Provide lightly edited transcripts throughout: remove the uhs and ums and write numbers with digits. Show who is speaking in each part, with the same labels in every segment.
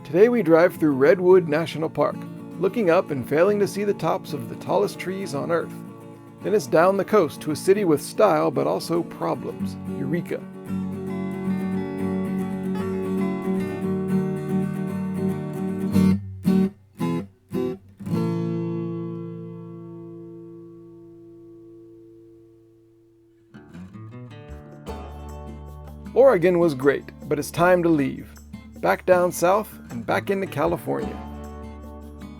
Speaker 1: Today we drive through Redwood National Park, looking up and failing to see the tops of the tallest trees on Earth. Then it's down the coast to a city with style but also problems, Eureka. Oregon was great, but it's time to leave. Back down south and back into California.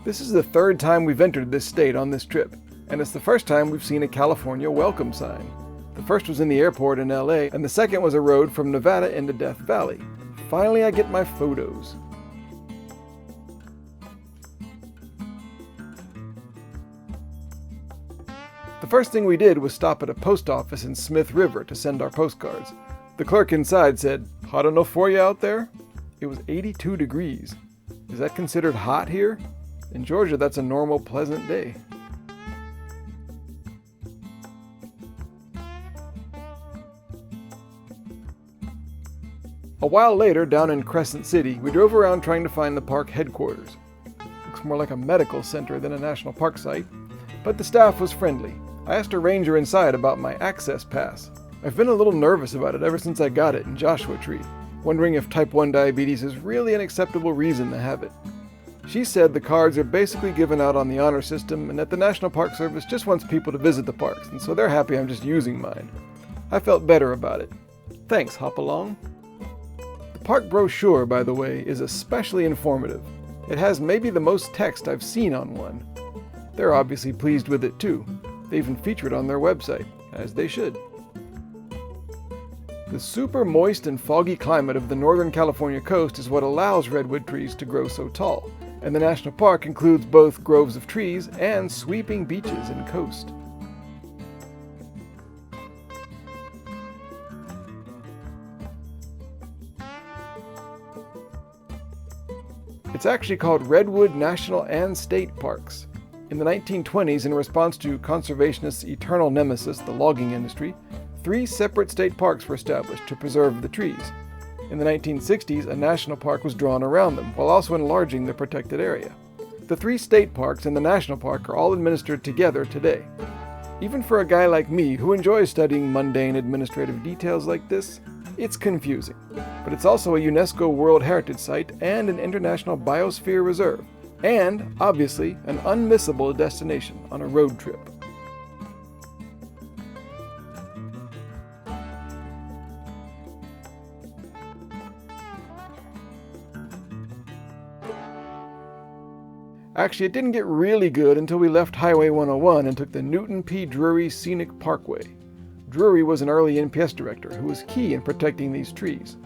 Speaker 1: This is the third time we've entered this state on this trip, and it's the first time we've seen a California welcome sign. The first was in the airport in LA, and the second was a road from Nevada into Death Valley. Finally I get my photos. The first thing we did was stop at a post office in Smith River to send our postcards. The clerk inside said, "Hot enough for you out there?" It was 82 degrees. Is that considered hot here? In Georgia, that's a normal, pleasant day. A while later, down in Crescent City, we drove around trying to find the park headquarters. Looks more like a medical center than a national park site, but the staff was friendly. I asked a ranger inside about my access pass. I've been a little nervous about it ever since I got it in Joshua Tree, wondering if type 1 diabetes is really an acceptable reason to have it. She said the cards are basically given out on the honor system and that the National Park Service just wants people to visit the parks, and so they're happy I'm just using mine. I felt better about it. Thanks, Hopalong. The park brochure, by the way, is especially informative. It has maybe the most text I've seen on one. They're obviously pleased with it too. They even feature it on their website, as they should. The super moist and foggy climate of the Northern California coast is what allows redwood trees to grow so tall, and the national park includes both groves of trees and sweeping beaches and coast. It's actually called Redwood National and State Parks. In the 1920s, in response to conservationists' eternal nemesis, the logging industry, 3 separate state parks were established to preserve the trees. In the 1960s, a national park was drawn around them, while also enlarging the protected area. The 3 state parks and the national park are all administered together today. Even for a guy like me who enjoys studying mundane administrative details like this, it's confusing. But it's also a UNESCO World Heritage Site and an International Biosphere Reserve, and, obviously, an unmissable destination on a road trip. Actually, it didn't get really good until we left Highway 101 and took the Newton P. Drury Scenic Parkway. Drury was an early NPS director who was key in protecting these trees.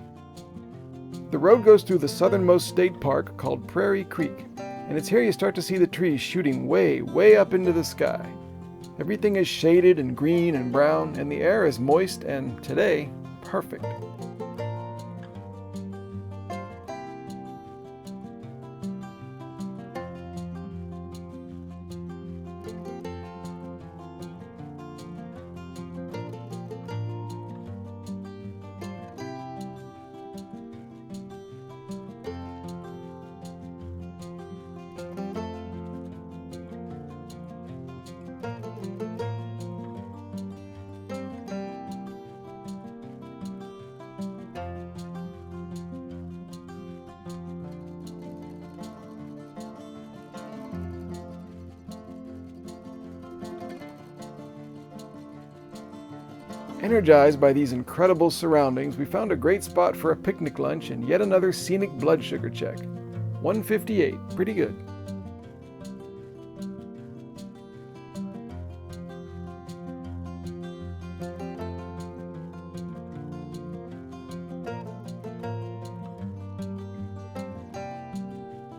Speaker 1: The road goes through the southernmost state park called Prairie Creek, and it's here you start to see the trees shooting way, way up into the sky. Everything is shaded and green and brown, and the air is moist and, today, perfect. Energized by these incredible surroundings, we found a great spot for a picnic lunch and yet another scenic blood sugar check. 158, pretty good.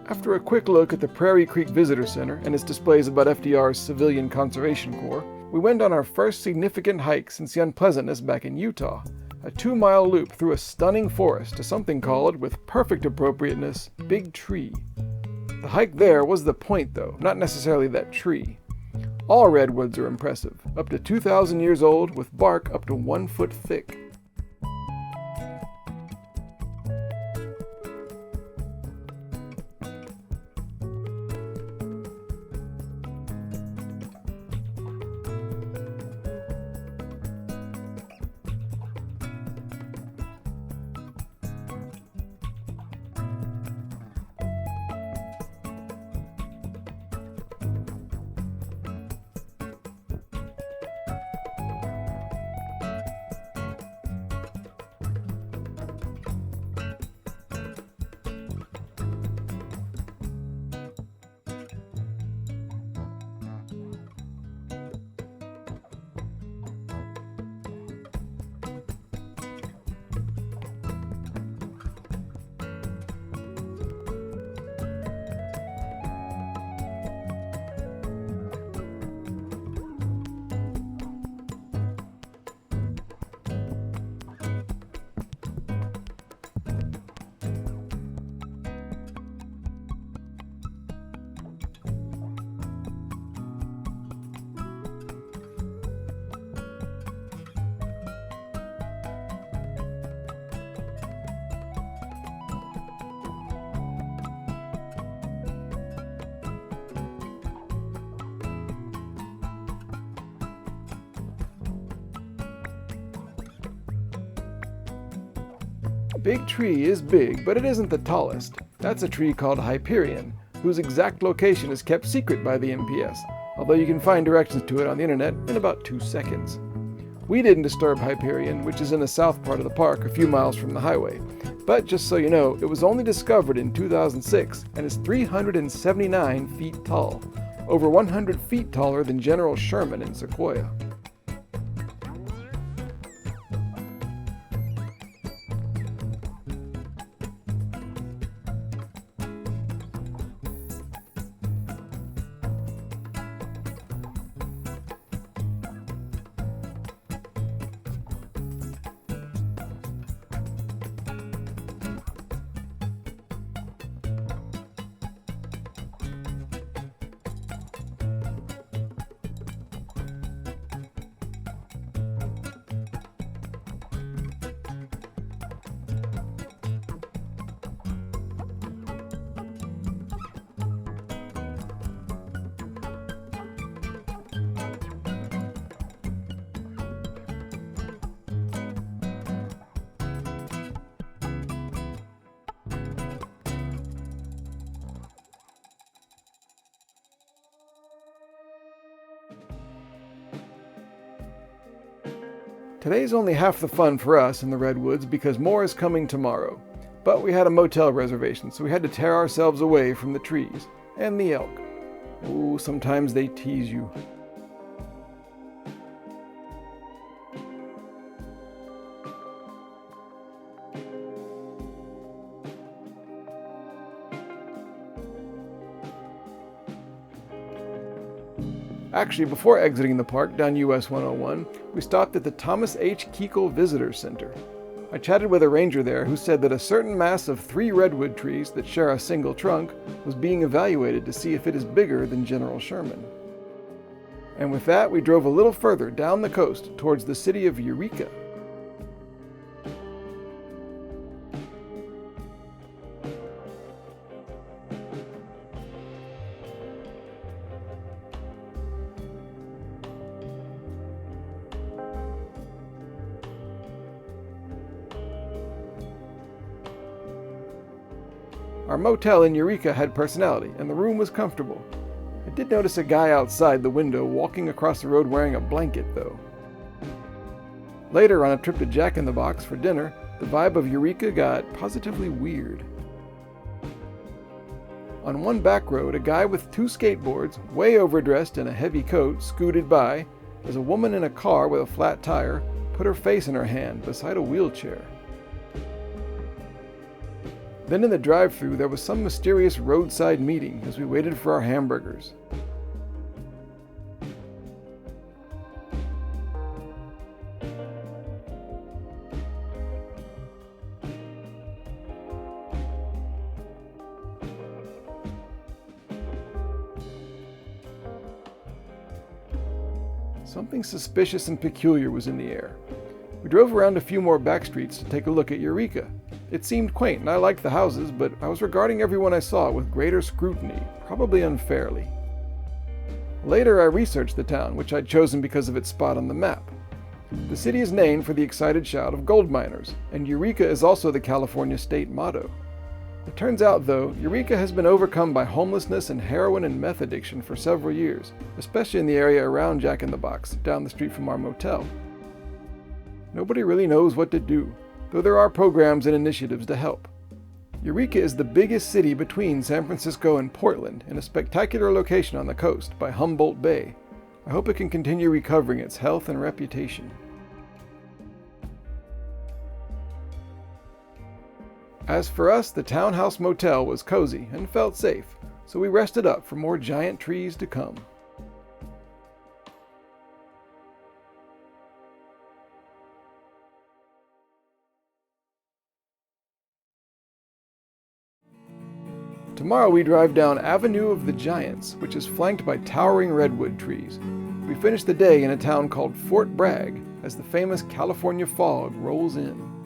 Speaker 1: After a quick look at the Prairie Creek Visitor Center and its displays about FDR's Civilian Conservation Corps, we went on our first significant hike since the unpleasantness back in Utah, a 2-mile loop through a stunning forest to something called, with perfect appropriateness, Big Tree. The hike there was the point though, not necessarily that tree. All redwoods are impressive, up to 2,000 years old with bark up to 1 foot thick. big tree is big, but it isn't the tallest. That's a tree called Hyperion, whose exact location is kept secret by the NPS, although you can find directions to it on the internet in about 2 seconds. We didn't disturb Hyperion, which is in the south part of the park, a few miles from the highway. But just so you know, it was only discovered in 2006 and is 379 feet tall, over 100 feet taller than General Sherman in Sequoia. Today's only half the fun for us in the Redwoods because more is coming tomorrow. But we had a motel reservation, so we had to tear ourselves away from the trees and the elk. Ooh, sometimes they tease you. Actually, before exiting the park down US 101, we stopped at the Thomas H. Kuchel Visitor Center. I chatted with a ranger there who said that a certain mass of 3 redwood trees that share a single trunk was being evaluated to see if it is bigger than General Sherman. And with that, we drove a little further down the coast towards the city of Eureka. Our motel in Eureka had personality, and the room was comfortable. I did notice a guy outside the window walking across the road wearing a blanket, though. Later, on a trip to Jack in the Box for dinner, the vibe of Eureka got positively weird. On one back road, a guy with 2 skateboards, way overdressed in a heavy coat, scooted by as a woman in a car with a flat tire put her face in her hand beside a wheelchair. Then in the drive-thru there was some mysterious roadside meeting as we waited for our hamburgers. Something suspicious and peculiar was in the air. We drove around a few more back streets to take a look at Eureka. It seemed quaint and I liked the houses, but I was regarding everyone I saw with greater scrutiny, probably unfairly. Later I researched the town, which I'd chosen because of its spot on the map. The city is named for the excited shout of gold miners, and Eureka is also the California state motto. It turns out, though, Eureka has been overcome by homelessness and heroin and meth addiction for several years, especially in the area around Jack in the Box, down the street from our motel. Nobody really knows what to do, though there are programs and initiatives to help. Eureka is the biggest city between San Francisco and Portland, in a spectacular location on the coast by Humboldt Bay. I hope it can continue recovering its health and reputation. As for us, the townhouse motel was cozy and felt safe, so we rested up for more giant trees to come. Tomorrow we drive down Avenue of the Giants, which is flanked by towering redwood trees. We finish the day in a town called Fort Bragg as the famous California fog rolls in.